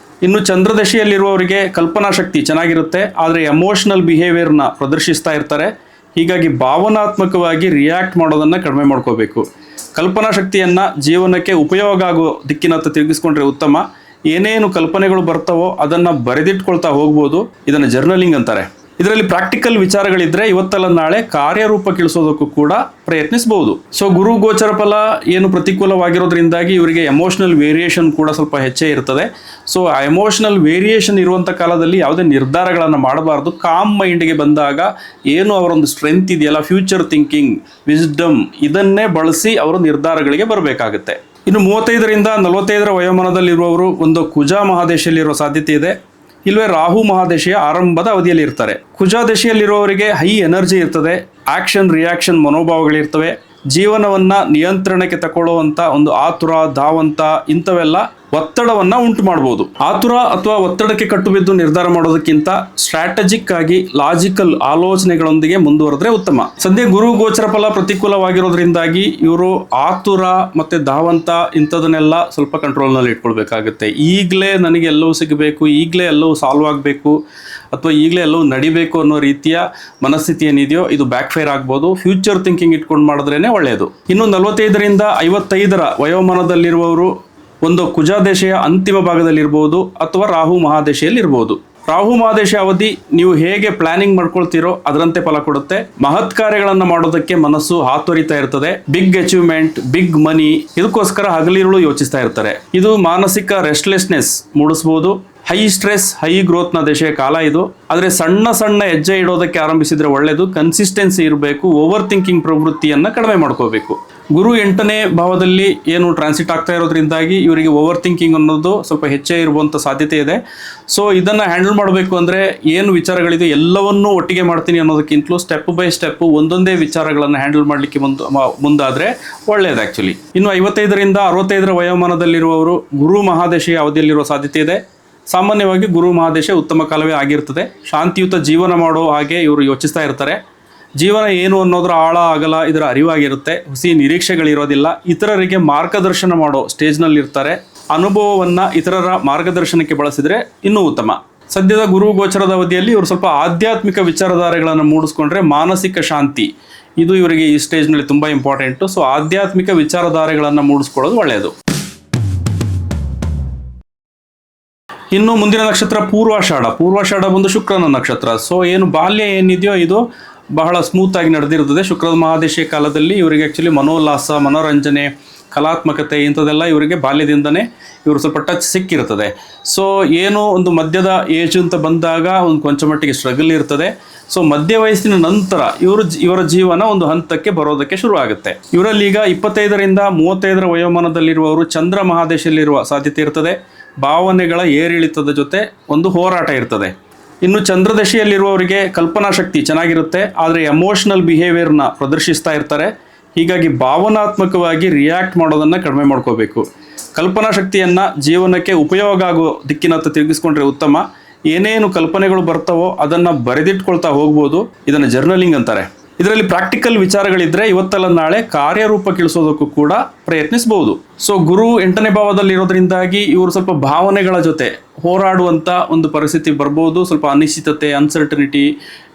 ಇನ್ನು ಚಂದ್ರದಶೆಯಲ್ಲಿರುವವರಿಗೆ ಕಲ್ಪನಾ ಶಕ್ತಿ ಚೆನ್ನಾಗಿರುತ್ತೆ, ಆದರೆ ಎಮೋಷನಲ್ ಬಿಹೇವಿಯರ್ನ ಪ್ರದರ್ಶಿಸ್ತಾ ಇರ್ತಾರೆ. ಹೀಗಾಗಿ ಭಾವನಾತ್ಮಕವಾಗಿ ರಿಯಾಕ್ಟ್ ಮಾಡೋದನ್ನು ಕಡಿಮೆ ಮಾಡ್ಕೋಬೇಕು. ಕಲ್ಪನಾ ಶಕ್ತಿಯನ್ನು ಜೀವನಕ್ಕೆ ಉಪಯೋಗ ಆಗೋ ದಿಕ್ಕಿನತ್ತ ತಿರುಗಿಸ್ಕೊಂಡ್ರೆ ಉತ್ತಮ. ಏನೇನು ಕಲ್ಪನೆಗಳು ಬರ್ತಾವೋ ಅದನ್ನು ಬರೆದಿಟ್ಕೊಳ್ತಾ ಹೋಗ್ಬೋದು. ಇದನ್ನು ಜರ್ನಲಿಂಗ್ ಅಂತಾರೆ. ಇದರಲ್ಲಿ ಪ್ರಾಕ್ಟಿಕಲ್ ವಿಚಾರಗಳಿದ್ರೆ ಇವತ್ತಲ್ಲ ನಾಳೆ ಕಾರ್ಯರೂಪಕ್ಕಿಳಿಸೋದಕ್ಕೂ ಕೂಡ ಪ್ರಯತ್ನಿಸಬಹುದು. ಸೊ ಗುರು ಗೋಚರ ಫಲ ಏನು ಪ್ರತಿಕೂಲವಾಗಿರೋದ್ರಿಂದಾಗಿ ಇವರಿಗೆ ಎಮೋಷನಲ್ ವೇರಿಯೇಷನ್ ಕೂಡ ಸ್ವಲ್ಪ ಹೆಚ್ಚೇ ಇರ್ತದೆ. ಸೊ ಆ ಎಮೋಷನಲ್ ವೇರಿಯೇಷನ್ ಇರುವಂಥ ಕಾಲದಲ್ಲಿ ಯಾವುದೇ ನಿರ್ಧಾರಗಳನ್ನು ಮಾಡಬಾರ್ದು. ಕಾಮ್ ಮೈಂಡ್ಗೆ ಬಂದಾಗ ಏನು ಅವರೊಂದು ಸ್ಟ್ರೆಂತ್ ಇದೆಯಲ್ಲ, ಫ್ಯೂಚರ್ ಥಿಂಕಿಂಗ್, ವಿಸ್ಡಮ್, ಇದನ್ನೇ ಬಳಸಿ ಅವರು ನಿರ್ಧಾರಗಳಿಗೆ ಬರಬೇಕಾಗುತ್ತೆ. ಇನ್ನು 35ರಿಂದ 45ರ ವಯೋಮಾನದಲ್ಲಿರುವವರು ಒಂದು ಕುಜ ಮಹಾದೇಶದಲ್ಲಿರುವ ಸಾಧ್ಯತೆ ಇದೆ. ಇಲ್ಲವೇ ರಾಹು ಮಹಾದಶೆಯ ಆರಂಭದ ಅವಧಿಯಲ್ಲಿ ಇರ್ತಾರೆ. ಕುಜ ದಶೆಯಲ್ಲಿರುವವರಿಗೆ ಹೈ ಎನರ್ಜಿ ಇರ್ತದೆ, ಆಕ್ಷನ್ ರಿಯಾಕ್ಷನ್ ಮನೋಭಾವಗಳಿರ್ತವೆ. ಜೀವನವನ್ನು ನಿಯಂತ್ರಣಕ್ಕೆ ತಗೊಳ್ಳುವಂಥ ಒಂದು ಆತುರ, ಧಾವಂತ ಇಂಥವೆಲ್ಲ ಒತ್ತಡವನ್ನು ಉಂಟು ಮಾಡ್ಬೋದು. ಆತುರ ಅಥವಾ ಒತ್ತಡಕ್ಕೆ ಕಟ್ಟುಬಿದ್ದು ನಿರ್ಧಾರ ಮಾಡೋದಕ್ಕಿಂತ ಸ್ಟ್ರಾಟಜಿಕ್ ಆಗಿ ಲಾಜಿಕಲ್ ಆಲೋಚನೆಗಳೊಂದಿಗೆ ಮುಂದುವರೆದ್ರೆ ಉತ್ತಮ. ಸದ್ಯ ಗುರು ಗೋಚರ ಫಲ ಪ್ರತಿಕೂಲವಾಗಿರೋದ್ರಿಂದಾಗಿ ಇವರು ಆತುರ ಮತ್ತು ಧಾವಂತ ಇಂಥದನ್ನೆಲ್ಲ ಸ್ವಲ್ಪ ಕಂಟ್ರೋಲ್ನಲ್ಲಿ ಇಟ್ಕೊಳ್ಬೇಕಾಗುತ್ತೆ. ಈಗಲೇ ನನಗೆ ಎಲ್ಲವೂ ಸಿಗಬೇಕು, ಈಗಲೇ ಎಲ್ಲವೂ ಸಾಲ್ವ್ ಆಗಬೇಕು, ಅಥವಾ ಈಗಲೇ ಎಲ್ಲವೂ ನಡಿಬೇಕು ಅನ್ನೋ ರೀತಿಯ ಮನಸ್ಥಿತಿ ಏನಿದೆಯೋ ಇದು ಬ್ಯಾಕ್ ಫೈರ್ ಆಗ್ಬೋದು. ಫ್ಯೂಚರ್ ಥಿಂಕಿಂಗ್ ಇಟ್ಕೊಂಡು ಮಾಡಿದ್ರೇ ಒಳ್ಳೆಯದು. ಇನ್ನು 45ರಿಂದ 55ರ ವಯೋಮಾನದಲ್ಲಿರುವವರು ಒಂದು ಕುಜಾದೇಶೆಯ ಅಂತಿಮ ಭಾಗದಲ್ಲಿರ್ಬೋದು, ಅಥವಾ ರಾಹು ಮಹಾದೇಶೆಯಲ್ಲಿರ್ಬೋದು. ರಾಹು ಮಹಾದೇಶ ಅವಧಿ ನೀವು ಹೇಗೆ ಪ್ಲಾನಿಂಗ್ ಮಾಡ್ಕೊಳ್ತೀರೋ ಅದರಂತೆ ಫಲ ಕೊಡುತ್ತೆ. ಮಹತ್ ಕಾರ್ಯಗಳನ್ನು ಮಾಡೋದಕ್ಕೆ ಮನಸ್ಸು ಹಾತೊರಿತಾ ಇರ್ತದೆ. ಬಿಗ್ ಅಚೀವ್ಮೆಂಟ್, ಬಿಗ್ ಮನಿ, ಇದಕ್ಕೋಸ್ಕರ ಹಗಲಿರುಳು ಯೋಚಿಸ್ತಾ ಇರ್ತಾರೆ. ಇದು ಮಾನಸಿಕ ರೆಸ್ಟ್ಲೆಸ್ನೆಸ್ ಮೂಡಿಸ್ಬೋದು. ಹೈ ಸ್ಟ್ರೆಸ್, ಹೈ ಗ್ರೋತ್ನ ದಶೆಯ ಕಾಲ ಇದು. ಆದರೆ ಸಣ್ಣ ಸಣ್ಣ ಹೆಜ್ಜೆ ಇಡೋದಕ್ಕೆ ಆರಂಭಿಸಿದ್ರೆ ಒಳ್ಳೆಯದು. ಕನ್ಸಿಸ್ಟೆನ್ಸಿ ಇರಬೇಕು. ಓವರ್ ಥಿಂಕಿಂಗ್ ಪ್ರವೃತ್ತಿಯನ್ನು ಕಡಿಮೆ ಮಾಡ್ಕೋಬೇಕು. ಗುರು 8ನೇ ಭಾವದಲ್ಲಿ ಏನು ಟ್ರಾನ್ಸಿಟ್ ಆಗ್ತಾ ಇರೋದ್ರಿಂದಾಗಿ ಇವರಿಗೆ ಓವರ್ ಥಿಂಕಿಂಗ್ ಅನ್ನೋದು ಸ್ವಲ್ಪ ಹೆಚ್ಚೇ ಇರುವಂಥ ಸಾಧ್ಯತೆ ಇದೆ. ಸೊ ಇದನ್ನು ಹ್ಯಾಂಡಲ್ ಮಾಡಬೇಕು ಅಂದರೆ ಏನು ವಿಚಾರಗಳಿದೆ ಎಲ್ಲವನ್ನೂ ಒಟ್ಟಿಗೆ ಮಾಡ್ತೀನಿ ಅನ್ನೋದಕ್ಕಿಂತಲೂ ಸ್ಟೆಪ್ ಬೈ ಸ್ಟೆಪ್ ಒಂದೊಂದೇ ವಿಚಾರಗಳನ್ನು ಹ್ಯಾಂಡಲ್ ಮಾಡಲಿಕ್ಕೆ ಮುಂದಾದರೆ ಒಳ್ಳೆಯದು ಆ್ಯಕ್ಚುಲಿ. ಇನ್ನು 55ರಿಂದ 65 ವಯೋಮಾನದಲ್ಲಿರುವವರು ಗುರು ಮಹಾದಶೆಯ ಅವಧಿಯಲ್ಲಿರುವ ಸಾಧ್ಯತೆ ಇದೆ. ಸಾಮಾನ್ಯವಾಗಿ ಗುರು ಮಹಾದಶೆ ಉತ್ತಮ ಕಾಲವೇ ಆಗಿರ್ತದೆ. ಶಾಂತಿಯುತ ಜೀವನ ಮಾಡೋ ಹಾಗೆ ಇವರು ಯೋಚಿಸ್ತಾ ಇರ್ತಾರೆ. ಜೀವನ ಏನು ಅನ್ನೋದರ ಆಳ ಅಗಲ ಇದರ ಅರಿವಾಗಿರುತ್ತೆ. ಹುಸಿ ನಿರೀಕ್ಷೆಗಳಿರೋದಿಲ್ಲ. ಇತರರಿಗೆ ಮಾರ್ಗದರ್ಶನ ಮಾಡೋ ಸ್ಟೇಜ್ನಲ್ಲಿರ್ತಾರೆ. ಅನುಭವವನ್ನು ಇತರರ ಮಾರ್ಗದರ್ಶನಕ್ಕೆ ಬಳಸಿದರೆ ಇನ್ನೂ ಉತ್ತಮ. ಸದ್ಯದ ಗುರು ಗೋಚರದ ಅವಧಿಯಲ್ಲಿ ಇವರು ಸ್ವಲ್ಪ ಆಧ್ಯಾತ್ಮಿಕ ವಿಚಾರಧಾರೆಗಳನ್ನು ಮೂಡಿಸ್ಕೊಂಡ್ರೆ ಮಾನಸಿಕ ಶಾಂತಿ ಇದು ಇವರಿಗೆ ಈ ಸ್ಟೇಜ್ನಲ್ಲಿ ತುಂಬ ಇಂಪಾರ್ಟೆಂಟು. ಸೊ ಆಧ್ಯಾತ್ಮಿಕ ವಿಚಾರಧಾರೆಗಳನ್ನು ಮೂಡಿಸ್ಕೊಳ್ಳೋದು ಒಳ್ಳೆಯದು. ಇನ್ನು ಮುಂದಿನ ನಕ್ಷತ್ರ ಪೂರ್ವಾಷಾಢ ಬಂದು ಶುಕ್ರನ ನಕ್ಷತ್ರ. ಸೊ ಏನು ಬಾಲ್ಯ ಏನಿದೆಯೋ ಇದು ಬಹಳ ಸ್ಮೂತಾಗಿ ನಡೆದಿರುತ್ತದೆ. ಶುಕ್ರದ ಮಹಾದಶೆಯ ಕಾಲದಲ್ಲಿ ಇವರಿಗೆ ಆ್ಯಕ್ಚುಲಿ ಮನೋಲ್ಲಾಸ, ಮನೋರಂಜನೆ, ಕಲಾತ್ಮಕತೆ ಇಂಥದ್ದೆಲ್ಲ ಇವರಿಗೆ ಬಾಲ್ಯದಿಂದನೇ ಇವರು ಸ್ವಲ್ಪ ಟಚ್ ಸಿಕ್ಕಿರ್ತದೆ. ಸೊ ಏನು ಒಂದು ಮಧ್ಯದ ಏಜ್ ಅಂತ ಬಂದಾಗ ಒಂದು ಕೊಂಚ ಮಟ್ಟಿಗೆ ಸ್ಟ್ರಗಲ್ ಇರ್ತದೆ. ಸೊ ಮಧ್ಯ ವಯಸ್ಸಿನ ನಂತರ ಇವರ ಜೀವನ ಒಂದು ಹಂತಕ್ಕೆ ಬರೋದಕ್ಕೆ ಶುರು ಆಗುತ್ತೆ. ಇವರಲ್ಲಿ ಈಗ 25ರಿಂದ 35 ವಯೋಮಾನದಲ್ಲಿರುವವರು ಚಂದ್ರ ಮಹಾದಶೆಯಲ್ಲಿರುವ ಸಾಧ್ಯತೆ ಇರ್ತದೆ. ಭಾವನೆಗಳ ಏರಿಳಿತದ ಜೊತೆ ಒಂದು ಹೋರಾಟ ಇರ್ತದೆ. ಇನ್ನು ಚಂದ್ರದಶೆಯಲ್ಲಿರುವವರಿಗೆ ಕಲ್ಪನಾ ಶಕ್ತಿ ಚೆನ್ನಾಗಿರುತ್ತೆ, ಆದರೆ ಎಮೋಷನಲ್ ಬಿಹೇವಿಯರ್ನ ಪ್ರದರ್ಶಿಸ್ತಾ ಇರ್ತಾರೆ. ಹೀಗಾಗಿ ಭಾವನಾತ್ಮಕವಾಗಿ ರಿಯಾಕ್ಟ್ ಮಾಡೋದನ್ನು ಕಡಿಮೆ ಮಾಡ್ಕೋಬೇಕು. ಕಲ್ಪನಾ ಶಕ್ತಿಯನ್ನು ಜೀವನಕ್ಕೆ ಉಪಯೋಗ ಆಗೋ ದಿಕ್ಕಿನತ್ತ ತಿರುಗಿಸ್ಕೊಂಡ್ರೆ ಉತ್ತಮ. ಏನೇನು ಕಲ್ಪನೆಗಳು ಬರ್ತಾವೋ ಅದನ್ನು ಬರೆದಿಟ್ಕೊಳ್ತಾ ಹೋಗ್ಬೋದು. ಇದನ್ನು ಜರ್ನಲಿಂಗ್ ಅಂತಾರೆ. ಇದರಲ್ಲಿ ಪ್ರಾಕ್ಟಿಕಲ್ ವಿಚಾರಗಳಿದ್ದರೆ ಇವತ್ತಲ್ಲ ನಾಳೆ ಕಾರ್ಯರೂಪಕ್ಕಿಳಿಸೋದಕ್ಕೂ ಕೂಡ ಪ್ರಯತ್ನಿಸಬಹುದು. ಸೊ ಗುರು 8ನೇ ಭಾವದಲ್ಲಿರೋದ್ರಿಂದಾಗಿ ಇವರು ಸ್ವಲ್ಪ ಭಾವನೆಗಳ ಜೊತೆ ಹೋರಾಡುವಂಥ ಒಂದು ಪರಿಸ್ಥಿತಿ ಬರ್ಬೋದು. ಸ್ವಲ್ಪ ಅನಿಶ್ಚಿತತೆ, ಅನ್ಸರ್ಟನಿಟಿ,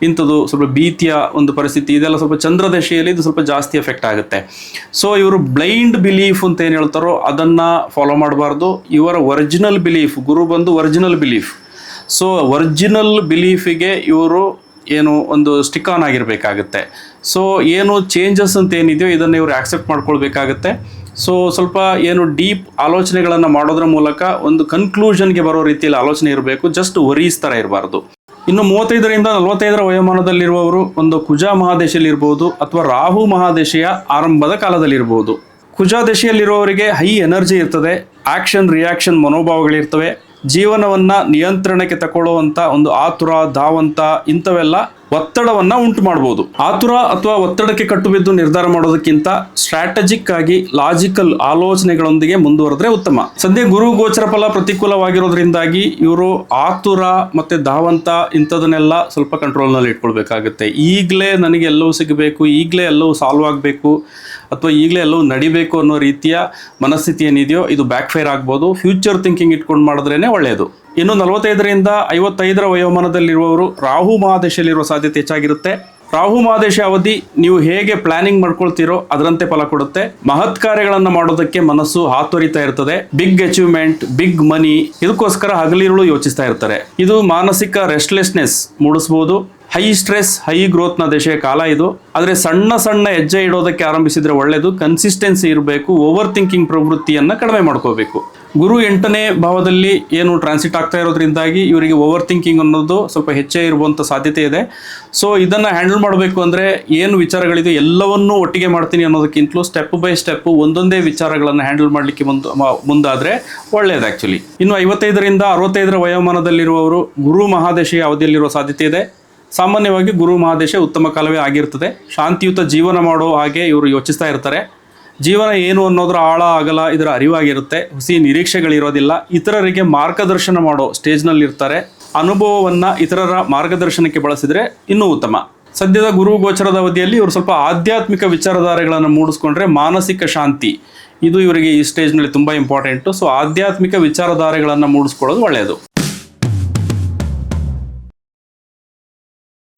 ಇಂಥದ್ದು ಸ್ವಲ್ಪ ಭೀತಿಯ ಒಂದು ಪರಿಸ್ಥಿತಿ ಇದೆಲ್ಲ ಸ್ವಲ್ಪ ಚಂದ್ರದಶೆಯಲ್ಲಿ ಇದು ಸ್ವಲ್ಪ ಜಾಸ್ತಿ ಎಫೆಕ್ಟ್ ಆಗುತ್ತೆ. ಸೊ ಇವರು ಬ್ಲೈಂಡ್ ಬಿಲೀಫ್ ಅಂತ ಏನು ಹೇಳ್ತಾರೋ ಅದನ್ನು ಫಾಲೋ ಮಾಡಬಾರ್ದು. ಇವರ ಒರಿಜಿನಲ್ ಬಿಲೀಫ್, ಗುರು ಬಂದು ಒರಿಜಿನಲ್ ಬಿಲೀಫ್. ಸೊ ಒರಿಜಿನಲ್ ಬಿಲೀಫಿಗೆ ಇವರು ಏನು ಒಂದು ಸ್ಟಿಕ್ ಆನ್ ಆಗಿರಬೇಕಾಗುತ್ತೆ. ಸೊ ಏನು ಚೇಂಜಸ್ ಅಂತ ಏನಿದೆಯೋ ಇದನ್ನು ಇವರು ಆಕ್ಸೆಪ್ಟ್ ಮಾಡ್ಕೊಳ್ಬೇಕಾಗತ್ತೆ. ಸೊ ಸ್ವಲ್ಪ ಏನು ಡೀಪ್ ಆಲೋಚನೆಗಳನ್ನು ಮಾಡೋದ್ರ ಮೂಲಕ ಒಂದು ಕನ್ಕ್ಲೂಷನ್ಗೆ ಬರೋ ರೀತಿಯಲ್ಲಿ ಆಲೋಚನೆ ಇರಬೇಕು. ಜಸ್ಟ್ ವರೀಸ್ ಥರ ಇರಬಾರ್ದು. ಇನ್ನು 35ರಿಂದ 45 ವಯೋಮಾನದಲ್ಲಿರುವವರು ಒಂದು ಕುಜ ಮಹಾದಶೆಯಲ್ಲಿ ಇರ್ಬೋದು ಅಥವಾ ರಾಹು ಮಹಾದಶೆಯ ಆರಂಭದ ಕಾಲದಲ್ಲಿರ್ಬೋದು. ಕುಜ ದಶೆಯಲ್ಲಿರುವವರಿಗೆ ಹೈ ಎನರ್ಜಿ ಇರ್ತದೆ. ಆಕ್ಷನ್ ರಿಯಾಕ್ಷನ್ ಮನೋಭಾವಗಳಿರ್ತವೆ. ಜೀವನವನ್ನು ನಿಯಂತ್ರಣಕ್ಕೆ ತಗೊಳ್ಳುವಂಥ ಒಂದು ಆತುರ, ಧಾವಂತ ಇಂಥವೆಲ್ಲ ಒತ್ತಡವನ್ನು ಉಂಟು ಮಾಡ್ಬೋದು. ಆತುರ ಅಥವಾ ಒತ್ತಡಕ್ಕೆ ಕಟ್ಟುಬಿದ್ದು ನಿರ್ಧಾರ ಮಾಡೋದಕ್ಕಿಂತ ಸ್ಟ್ರಾಟಜಿಕ್ ಆಗಿ ಲಾಜಿಕಲ್ ಆಲೋಚನೆಗಳೊಂದಿಗೆ ಮುಂದುವರೆದ್ರೆ ಉತ್ತಮ. ಸದ್ಯ ಗುರು ಗೋಚರ ಫಲ ಪ್ರತಿಕೂಲವಾಗಿರೋದ್ರಿಂದಾಗಿ ಇವರು ಆತುರ ಮತ್ತು ಧಾವಂತ ಇಂಥದನ್ನೆಲ್ಲ ಸ್ವಲ್ಪ ಕಂಟ್ರೋಲ್ನಲ್ಲಿ ಇಟ್ಕೊಳ್ಬೇಕಾಗುತ್ತೆ. ಈಗಲೇ ನನಗೆ ಎಲ್ಲವೂ ಸಿಗಬೇಕು, ಈಗಲೇ ಎಲ್ಲವೂ ಸಾಲ್ವ್ ಆಗಬೇಕು ಅಥವಾ ಈಗಲೇ ಎಲ್ಲವೂ ನಡಿಬೇಕು ಅನ್ನೋ ರೀತಿಯ ಮನಸ್ಥಿತಿ ಏನಿದೆಯೋ ಇದು ಬ್ಯಾಕ್ ಫೈರ್ ಆಗ್ಬೋದು. ಫ್ಯೂಚರ್ ಥಿಂಕಿಂಗ್ ಇಟ್ಕೊಂಡು ಮಾಡಿದ್ರೇ ಒಳ್ಳೆಯದು. ಇನ್ನು 45ರಿಂದ 55 ವಯೋಮಾನದಲ್ಲಿರುವವರು ರಾಹು ಮಹಾದಶೆಯಲ್ಲಿರುವ ಸಾಧ್ಯತೆ ಹೆಚ್ಚಾಗಿರುತ್ತೆ. ರಾಹು ಮಹಾದಶ ಅವಧಿ ನೀವು ಹೇಗೆ ಪ್ಲಾನಿಂಗ್ ಮಾಡ್ಕೊಳ್ತೀರೋ ಅದರಂತೆ ಫಲ ಕೊಡುತ್ತೆ. ಮಹತ್ ಕಾರ್ಯಗಳನ್ನು ಮಾಡೋದಕ್ಕೆ ಮನಸ್ಸು ಹಾತೊರಿತಾ ಇರ್ತದೆ. ಬಿಗ್ ಅಚೀವ್ಮೆಂಟ್, ಬಿಗ್ ಮನಿ ಇದಕ್ಕೋಸ್ಕರ ಹಗಲಿರುಳು ಯೋಚಿಸ್ತಾ ಇರ್ತಾರೆ. ಇದು ಮಾನಸಿಕ ರೆಸ್ಟ್ಲೆಸ್ನೆಸ್ ಮೂಡಿಸ್ಬೋದು. ಹೈ ಸ್ಟ್ರೆಸ್, ಹೈ ಗ್ರೋತ್ನ ದಶೆಯ ಕಾಲ ಇದು. ಆದರೆ ಸಣ್ಣ ಸಣ್ಣ ಹೆಜ್ಜೆ ಇಡೋದಕ್ಕೆ ಆರಂಭಿಸಿದ್ರೆ ಒಳ್ಳೆಯದು. ಕನ್ಸಿಸ್ಟೆನ್ಸಿ ಇರಬೇಕು. ಓವರ್ ಥಿಂಕಿಂಗ್ ಪ್ರವೃತ್ತಿಯನ್ನು ಕಡಿಮೆ ಮಾಡ್ಕೋಬೇಕು. ಗುರು 8ನೇ ಭಾವದಲ್ಲಿ ಏನು ಟ್ರಾನ್ಸಿಟ್ ಆಗ್ತಾ ಇರೋದ್ರಿಂದಾಗಿ ಇವರಿಗೆ ಓವರ್ ಥಿಂಕಿಂಗ್ ಅನ್ನೋದು ಸ್ವಲ್ಪ ಹೆಚ್ಚೇ ಇರುವಂಥ ಸಾಧ್ಯತೆ ಇದೆ. ಸೊ ಇದನ್ನು ಹ್ಯಾಂಡಲ್ ಮಾಡಬೇಕು ಅಂದರೆ ಏನು ವಿಚಾರಗಳಿದೆ ಎಲ್ಲವನ್ನೂ ಒಟ್ಟಿಗೆ ಮಾಡ್ತೀನಿ ಅನ್ನೋದಕ್ಕಿಂತಲೂ ಸ್ಟೆಪ್ ಬೈ ಸ್ಟೆಪ್ ಒಂದೊಂದೇ ವಿಚಾರಗಳನ್ನು ಹ್ಯಾಂಡಲ್ ಮಾಡಲಿಕ್ಕೆ ಮುಂದಾದರೆ ಒಳ್ಳೆಯದು ಆ್ಯಕ್ಚುಲಿ. ಇನ್ನು 55ರಿಂದ 65 ವಯೋಮಾನದಲ್ಲಿರುವವರು ಗುರು ಮಹಾದಶೆಯ ಅವಧಿಯಲ್ಲಿರುವ ಸಾಧ್ಯತೆ ಇದೆ. ಸಾಮಾನ್ಯವಾಗಿ ಗುರು ಮಹಾದಶೆ ಉತ್ತಮ ಕಾಲವೇ ಆಗಿರ್ತದೆ. ಶಾಂತಿಯುತ ಜೀವನ ಮಾಡೋ ಹಾಗೆ ಇವರು ಯೋಚಿಸ್ತಾ ಇರ್ತಾರೆ. ಜೀವನ ಏನು ಅನ್ನೋದರ ಆಳ ಅಗಲ ಇದರ ಅರಿವಾಗಿರುತ್ತೆ. ಹುಸಿ ನಿರೀಕ್ಷೆಗಳಿರೋದಿಲ್ಲ. ಇತರರಿಗೆ ಮಾರ್ಗದರ್ಶನ ಮಾಡೋ ಸ್ಟೇಜ್ನಲ್ಲಿರ್ತಾರೆ. ಅನುಭವವನ್ನು ಇತರರ ಮಾರ್ಗದರ್ಶನಕ್ಕೆ ಬಳಸಿದರೆ ಇನ್ನೂ ಉತ್ತಮ. ಸದ್ಯದ ಗುರು ಗೋಚರದ ಅವಧಿಯಲ್ಲಿ ಇವರು ಸ್ವಲ್ಪ ಆಧ್ಯಾತ್ಮಿಕ ವಿಚಾರಧಾರೆಗಳನ್ನು ಮೂಡಿಸ್ಕೊಂಡ್ರೆ ಮಾನಸಿಕ ಶಾಂತಿ ಇದು ಇವರಿಗೆ ಈ ಸ್ಟೇಜ್ನಲ್ಲಿ ತುಂಬ ಇಂಪಾರ್ಟೆಂಟು. ಸೊ ಆಧ್ಯಾತ್ಮಿಕ ವಿಚಾರಧಾರೆಗಳನ್ನು ಮೂಡಿಸ್ಕೊಳ್ಳೋದು ಒಳ್ಳೆಯದು.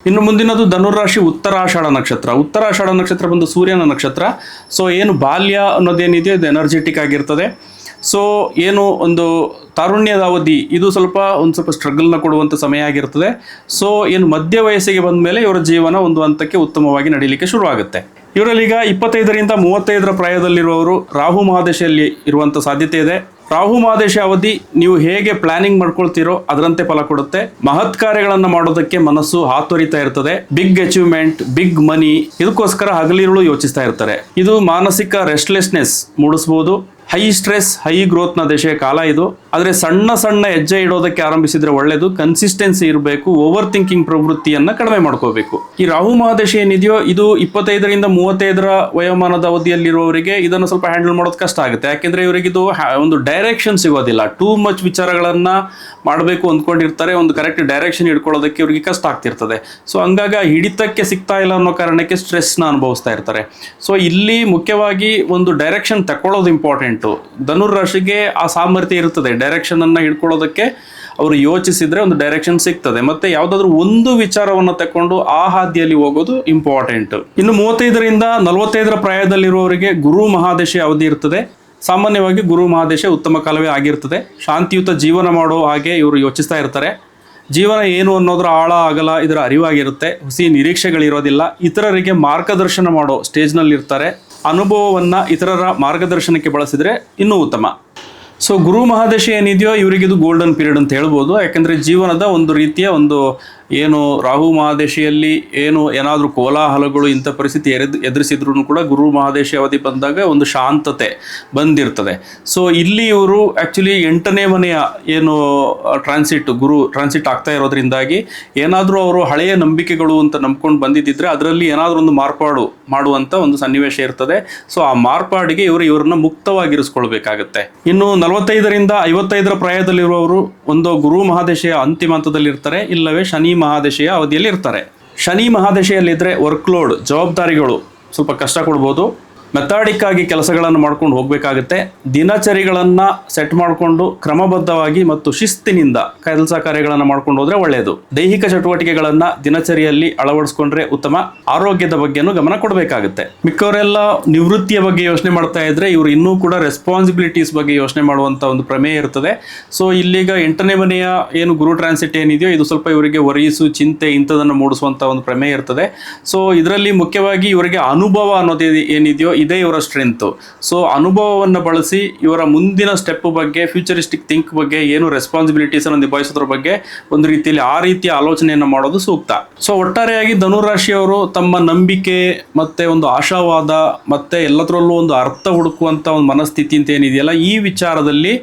ಇನ್ನು ಮುಂದಿನದು ಧನುರಾಶಿ ಉತ್ತರಾಷಾಢ ನಕ್ಷತ್ರ ಬಂದು ಸೂರ್ಯನ ನಕ್ಷತ್ರ. ಸೊ ಏನು ಬಾಲ್ಯ ಅನ್ನೋದೇನಿದೆಯೋ ಇದು ಎನರ್ಜೆಟಿಕ್ ಆಗಿರ್ತದೆ. ಸೊ ಏನು ಒಂದು ತಾರುಣ್ಯದ ಅವಧಿ ಇದು ಸ್ವಲ್ಪ ಸ್ಟ್ರಗಲ್ನ ಕೊಡುವಂಥ ಸಮಯ ಆಗಿರ್ತದೆ. ಸೊ ಏನು ಮಧ್ಯ ವಯಸ್ಸಿಗೆ ಬಂದ ಮೇಲೆ ಇವರ ಜೀವನ ಒಂದು ಹಂತಕ್ಕೆ ಉತ್ತಮವಾಗಿ ನಡೀಲಿಕ್ಕೆ ಶುರುವಾಗುತ್ತೆ. ಇವರಲ್ಲೀಗ 25ರಿಂದ 35 ಪ್ರಾಯದಲ್ಲಿರುವವರು ರಾಹು ಮಹಾದಶೆಯಲ್ಲಿ ಇರುವಂಥ ಸಾಧ್ಯತೆ ಇದೆ. ರಾಹು ಮಹಾದೇಶ ಅವಧಿ ನೀವು ಹೇಗೆ ಪ್ಲಾನಿಂಗ್ ಮಾಡ್ಕೊಳ್ತೀರೋ ಅದರಂತೆ ಫಲ ಕೊಡುತ್ತೆ. ಮಹತ್ ಕಾರ್ಯಗಳನ್ನು ಮಾಡೋದಕ್ಕೆ ಮನಸ್ಸು ಹಾತೊರಿತಾ ಇರ್ತದೆ. ಬಿಗ್ ಅಚೀವ್ಮೆಂಟ್, ಬಿಗ್ ಮನಿ, ಇದಕ್ಕೋಸ್ಕರ ಹಗಲಿರುಳು ಯೋಚಿಸ್ತಾ ಇರ್ತಾರೆ. ಇದು ಮಾನಸಿಕ ರೆಸ್ಟ್ಲೆಸ್ನೆಸ್ ಮೂಡಿಸಬಹುದು. ಹೈ ಸ್ಟ್ರೆಸ್, ಹೈ ಗ್ರೋತ್ ನ ದಶೆಯ ಕಾಲ ಇದು. ಆದರೆ ಸಣ್ಣ ಸಣ್ಣ ಹೆಜ್ಜೆ ಇಡೋದಕ್ಕೆ ಆರಂಭಿಸಿದ್ರೆ ಒಳ್ಳೇದು. ಕನ್ಸಿಸ್ಟೆನ್ಸಿ ಇರಬೇಕು. ಓವರ್ ಥಿಂಕಿಂಗ್ ಪ್ರವೃತ್ತಿಯನ್ನ ಕಡಿಮೆ ಮಾಡ್ಕೋಬೇಕು. ಈ ರಾಹು ಮಹಾದಶೆ ಏನಿದೆಯೋ ಇದು 25ರಿಂದ 35ರ ವಯೋಮಾನದ ಅವಧಿಯಲ್ಲಿರುವವರಿಗೆ ಇದನ್ನು ಸ್ವಲ್ಪ ಹ್ಯಾಂಡಲ್ ಮಾಡೋದು ಕಷ್ಟ ಆಗುತ್ತೆ. ಯಾಕೆಂದ್ರೆ ಇವರಿಗೆ ಇದು ಒಂದು ಡೈರೆಕ್ಷನ್ ಸಿಗೋದಿಲ್ಲ. ಟೂ ಮಚ್ ವಿಚಾರಗಳನ್ನ ಮಾಡಬೇಕು ಅಂದ್ಕೊಂಡಿರ್ತಾರೆ. ಒಂದು ಕರೆಕ್ಟ್ ಡೈರೆಕ್ಷನ್ ಇಟ್ಕೊಳ್ಳೋದಕ್ಕೆ ಇವರಿಗೆ ಕಷ್ಟ ಆಗ್ತಿರ್ತದೆ. ಸೊ ಹಂಗಾಗಿ ಹಿಡಿತಕ್ಕೆ ಸಿಗ್ತಾ ಇಲ್ಲ ಅನ್ನೋ ಕಾರಣಕ್ಕೆ ಸ್ಟ್ರೆಸ್ನ ಅನುಭವಿಸ್ತಾ ಇರ್ತಾರೆ. ಸೊ ಇಲ್ಲಿ ಮುಖ್ಯವಾಗಿ ಒಂದು ಡೈರೆಕ್ಷನ್ ತಗೊಳ್ಳೋದು ಇಂಪಾರ್ಟೆಂಟ್. ಧನುರ್ ರಾಶಿಗೆ ಆ ಸಾಮರ್ಥ್ಯ ಇರ್ತದೆ. ಡೈರೆಕ್ಷನ್ ಅನ್ನ ಹಿಡ್ಕೊಳ್ಳೋದಕ್ಕೆ ಅವರು ಯೋಚಿಸಿದ್ರೆ ಒಂದು ಡೈರೆಕ್ಷನ್ ಸಿಗ್ತದೆ. ಮತ್ತೆ ಯಾವ್ದಾದ್ರು ಒಂದು ವಿಚಾರವನ್ನು ತಕೊಂಡು ಆ ಹಾದಿಯಲ್ಲಿ ಹೋಗೋದು ಇಂಪಾರ್ಟೆಂಟ್. ಇನ್ನು 35ರಿಂದ 45ರ ಪ್ರಾಯದಲ್ಲಿರುವವರಿಗೆ ಗುರು ಮಹಾದಶೆ ಅವಧಿ ಇರ್ತದೆ. ಸಾಮಾನ್ಯವಾಗಿ ಗುರು ಮಹಾದಶೆ ಉತ್ತಮ ಕಾಲವೇ ಆಗಿರ್ತದೆ. ಶಾಂತಿಯುತ ಜೀವನ ಮಾಡೋ ಹಾಗೆ ಇವರು ಯೋಚಿಸ್ತಾ ಇರ್ತಾರೆ. ಜೀವನ ಏನು ಅನ್ನೋದ್ರ ಆಳ ಅಗಲ ಇದರ ಅರಿವಾಗಿರುತ್ತೆ. ಹುಸಿ ನಿರೀಕ್ಷೆಗಳಿರೋದಿಲ್ಲ. ಇತರರಿಗೆ ಮಾರ್ಗದರ್ಶನ ಮಾಡೋ ಸ್ಟೇಜ್ನಲ್ಲಿ ಇರ್ತಾರೆ. ಅನುಭವವನ್ನು ಇತರರ ಮಾರ್ಗದರ್ಶನಕ್ಕೆ ಬಳಸಿದರೆ ಇನ್ನೂ ಉತ್ತಮ. ಸೊ ಗುರು ಮಹಾದಶೆ ಏನಿದೆಯೋ ಇವರಿಗೆ ಇದು ಗೋಲ್ಡನ್ ಪೀರಿಯಡ್ ಅಂತ ಹೇಳ್ಬೋದು. ಯಾಕೆಂದರೆ ಜೀವನದ ಒಂದು ರೀತಿಯ ಒಂದು ಏನು ರಾಹು ಮಹಾದಶೆಯಲ್ಲಿ ಏನಾದರೂ ಕೋಲಾಹಲಗಳು ಇಂಥ ಪರಿಸ್ಥಿತಿ ಎದುರಿಸಿದ್ರು ಕೂಡ ಗುರು ಮಹಾದಶೆ ಅವಧಿ ಬಂದಾಗ ಒಂದು ಶಾಂತತೆ ಬಂದಿರ್ತದೆ. ಸೊ ಇಲ್ಲಿ ಇವರು ಆ್ಯಕ್ಚುಲಿ 8ನೇ ಮನೆಯ ಗುರು ಟ್ರಾನ್ಸಿಟ್ ಆಗ್ತಾ ಇರೋದ್ರಿಂದಾಗಿ ಏನಾದರೂ ಅವರು ಹಳೆಯ ನಂಬಿಕೆಗಳು ಅಂತ ನಂಬ್ಕೊಂಡು ಬಂದಿದ್ದಿದ್ರೆ ಅದರಲ್ಲಿ ಏನಾದರೂ ಒಂದು ಮಾರ್ಪಾಡು ಮಾಡುವಂಥ ಒಂದು ಸನ್ನಿವೇಶ ಇರ್ತದೆ. ಸೊ ಆ ಮಾರ್ಪಾಡಿಗೆ ಇವ್ರನ್ನ ಮುಕ್ತವಾಗಿರಿಸ್ಕೊಳ್ಬೇಕಾಗತ್ತೆ. ಇನ್ನು 45ರಿಂದ 55ರ ಪ್ರಾಯದಲ್ಲಿರುವವರು ಒಂದು ಗುರು ಮಹಾದಶೆಯ ಅಂತಿಮ ಹಂತದಲ್ಲಿರ್ತಾರೆ, ಇಲ್ಲವೇ ಶನಿ ಮಹಾದಶೆಯ ಅವಧಿಯಲ್ಲಿ ಇರ್ತಾರೆ. ಶನಿ ಮಹಾದಶೆಯಲ್ಲಿದ್ದರೆ ವರ್ಕ್ಲೋಡ್, ಜವಾಬ್ದಾರಿಗಳು ಸ್ವಲ್ಪ ಕಷ್ಟ ಕೊಡ್ಬೋದು. ಮೆಥಾಡಿಕ್ ಆಗಿ ಕೆಲಸಗಳನ್ನು ಮಾಡ್ಕೊಂಡು ಹೋಗಬೇಕಾಗುತ್ತೆ. ದಿನಚರಿಗಳನ್ನು ಸೆಟ್ ಮಾಡಿಕೊಂಡು ಕ್ರಮಬದ್ಧವಾಗಿ ಮತ್ತು ಶಿಸ್ತಿನಿಂದ ಕೆಲಸ ಕಾರ್ಯಗಳನ್ನು ಮಾಡ್ಕೊಂಡು ಹೋದ್ರೆ ಒಳ್ಳೆಯದು. ದೈಹಿಕ ಚಟುವಟಿಕೆಗಳನ್ನು ದಿನಚರಿಯಲ್ಲಿ ಅಳವಡಿಸ್ಕೊಂಡ್ರೆ ಉತ್ತಮ. ಆರೋಗ್ಯದ ಬಗ್ಗೆನೂ ಗಮನ ಕೊಡಬೇಕಾಗುತ್ತೆ. ಮಿಕ್ಕವರೆಲ್ಲ ನಿವೃತ್ತಿಯ ಬಗ್ಗೆ ಯೋಚನೆ ಮಾಡ್ತಾ ಇದ್ರೆ ಇವರು ಇನ್ನೂ ಕೂಡ ರೆಸ್ಪಾನ್ಸಿಬಿಲಿಟೀಸ್ ಬಗ್ಗೆ ಯೋಚನೆ ಮಾಡುವಂಥ ಒಂದು ಪ್ರಮೇಯ ಇರ್ತದೆ. ಸೊ ಇಲ್ಲಿಗ 8ನೇ ಮನೆಯ ಗುರು ಟ್ರಾನ್ಸಿಟ್ ಏನಿದೆಯೋ ಇದು ಸ್ವಲ್ಪ ಇವರಿಗೆ ವರೀಸು, ಚಿಂತೆ ಇಂಥದನ್ನು ಮೂಡಿಸುವಂಥ ಒಂದು ಪ್ರಮೇಯ ಇರ್ತದೆ. ಸೊ ಇದರಲ್ಲಿ ಮುಖ್ಯವಾಗಿ ಇವರಿಗೆ ಅನುಭವ ಅನ್ನೋದು ಏನಿದೆಯೋ ಇದೇ ಇವರ ಸ್ಟ್ರೆಂತ್. ಸೊ ಅನುಭವವನ್ನು ಬಳಸಿ ಇವರ ಮುಂದಿನ ಸ್ಟೆಪ್ ಬಗ್ಗೆ, ಫ್ಯೂಚರಿಸ್ಟಿಕ್ ಥಿಂಕ್ ಬಗ್ಗೆ, ರೆಸ್ಪಾನ್ಸಿಬಿಲಿಟೀಸ್ ಅನ್ನು ನಿಭಾಯಿಸೋದ್ರ ಬಗ್ಗೆ ಒಂದು ರೀತಿಯಲ್ಲಿ ಆ ರೀತಿಯ ಆಲೋಚನೆಯನ್ನು ಮಾಡೋದು ಸೂಕ್ತ. ಸೊ ಒಟ್ಟಾರೆಯಾಗಿ ಧನುರಾಶಿಯವರು ತಮ್ಮ ನಂಬಿಕೆ ಮತ್ತೆ ಒಂದು ಆಶಾವಾದ ಮತ್ತೆ ಎಲ್ಲದರಲ್ಲೂ ಒಂದು ಅರ್ಥ ಹುಡುಕುವಂತ ಒಂದು ಮನಸ್ಥಿತಿ ಅಂತ ಏನಿದೆಯಲ್ಲ, ಈ ವಿಚಾರದಲ್ಲಿ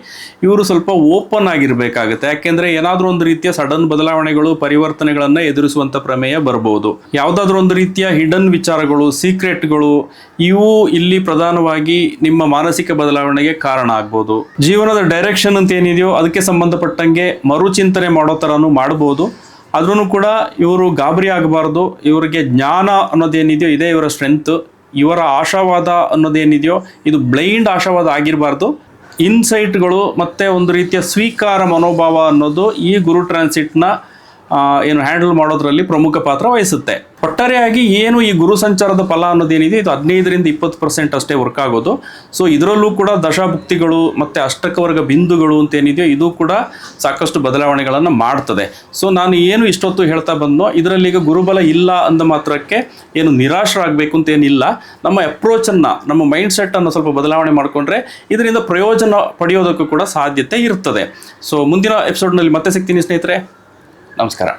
ಇವರು ಸ್ವಲ್ಪ ಓಪನ್ ಆಗಿರ್ಬೇಕಾಗುತ್ತೆ. ಯಾಕೆಂದ್ರೆ ಏನಾದ್ರೂ ಒಂದು ರೀತಿಯ ಸಡನ್ ಬದಲಾವಣೆಗಳು, ಪರಿವರ್ತನೆಗಳನ್ನ ಎದುರಿಸುವಂತ ಪ್ರಮೇಯ ಬರಬಹುದು. ಯಾವ್ದಾದ್ರು ಒಂದು ರೀತಿಯ ಹಿಡನ್ ವಿಚಾರಗಳು, ಸೀಕ್ರೆಟ್ಗಳು, ಇವು ಇಲ್ಲಿ ಪ್ರಧಾನವಾಗಿ ನಿಮ್ಮ ಮಾನಸಿಕ ಬದಲಾವಣೆಗೆ ಕಾರಣ ಆಗ್ಬೋದು. ಜೀವನದ ಡೈರೆಕ್ಷನ್ ಅಂತ ಏನಿದೆಯೋ ಅದಕ್ಕೆ ಸಂಬಂಧಪಟ್ಟಂಗೆ ಮರುಚಿಂತನೆ ಮಾಡೋ ಥರನೂ ಮಾಡ್ಬೋದು. ಆದ್ರೂ ಕೂಡ ಇವರು ಗಾಬರಿ ಆಗಬಾರ್ದು. ಇವರಿಗೆ ಜ್ಞಾನ ಅನ್ನೋದೇನಿದೆಯೋ ಇದೇ ಇವರ ಸ್ಟ್ರೆಂತ್. ಇವರ ಆಶಾವಾದ ಅನ್ನೋದೇನಿದೆಯೋ ಇದು ಬ್ಲೈಂಡ್ ಆಶಾವಾದ ಆಗಿರಬಾರ್ದು. ಇನ್ಸೈಟ್ಗಳು ಮತ್ತು ಒಂದು ರೀತಿಯ ಸ್ವೀಕಾರ ಮನೋಭಾವ ಅನ್ನೋದು ಈ ಗುರು ಟ್ರಾನ್ಸಿಟ್ನ ಹ್ಯಾಂಡಲ್ ಮಾಡೋದ್ರಲ್ಲಿ ಪ್ರಮುಖ ಪಾತ್ರ ವಹಿಸುತ್ತೆ. ಒಟ್ಟಾರೆಯಾಗಿ ಈ ಗುರು ಸಂಚಾರದ ಫಲ ಅನ್ನೋದೇನಿದೆ ಇದು 15ರಿಂದ 20% ಅಷ್ಟೇ ವರ್ಕ್ ಆಗೋದು. ಸೊ ಇದರಲ್ಲೂ ಕೂಡ ದಶಾಭುಕ್ತಿಗಳು ಮತ್ತು ಅಷ್ಟಕವರ್ಗ ಬಿಂದುಗಳು ಅಂತ ಏನಿದೆಯೋ ಇದು ಕೂಡ ಸಾಕಷ್ಟು ಬದಲಾವಣೆಗಳನ್ನು ಮಾಡ್ತದೆ. ಸೊ ನಾನು ಇಷ್ಟೊತ್ತು ಹೇಳ್ತಾ ಬಂದೋ ಇದರಲ್ಲಿ ಈಗ ಗುರುಬಲ ಇಲ್ಲ ಅಂದ ಮಾತ್ರಕ್ಕೆ ನಿರಾಶರಾಗಬೇಕು ಅಂತ ಏನಿಲ್ಲ. ನಮ್ಮ ಅಪ್ರೋಚನ್ನು, ನಮ್ಮ ಮೈಂಡ್ ಸೆಟ್ಟನ್ನು ಸ್ವಲ್ಪ ಬದಲಾವಣೆ ಮಾಡಿಕೊಂಡ್ರೆ ಇದರಿಂದ ಪ್ರಯೋಜನ ಪಡೆಯೋದಕ್ಕೂ ಕೂಡ ಸಾಧ್ಯತೆ ಇರ್ತದೆ. ಸೊ ಮುಂದಿನ ಎಪಿಸೋಡ್ನಲ್ಲಿ ಮತ್ತೆ ಸಿಗ್ತೀನಿ ಸ್ನೇಹಿತರೆ. ನಮಸ್ಕಾರ.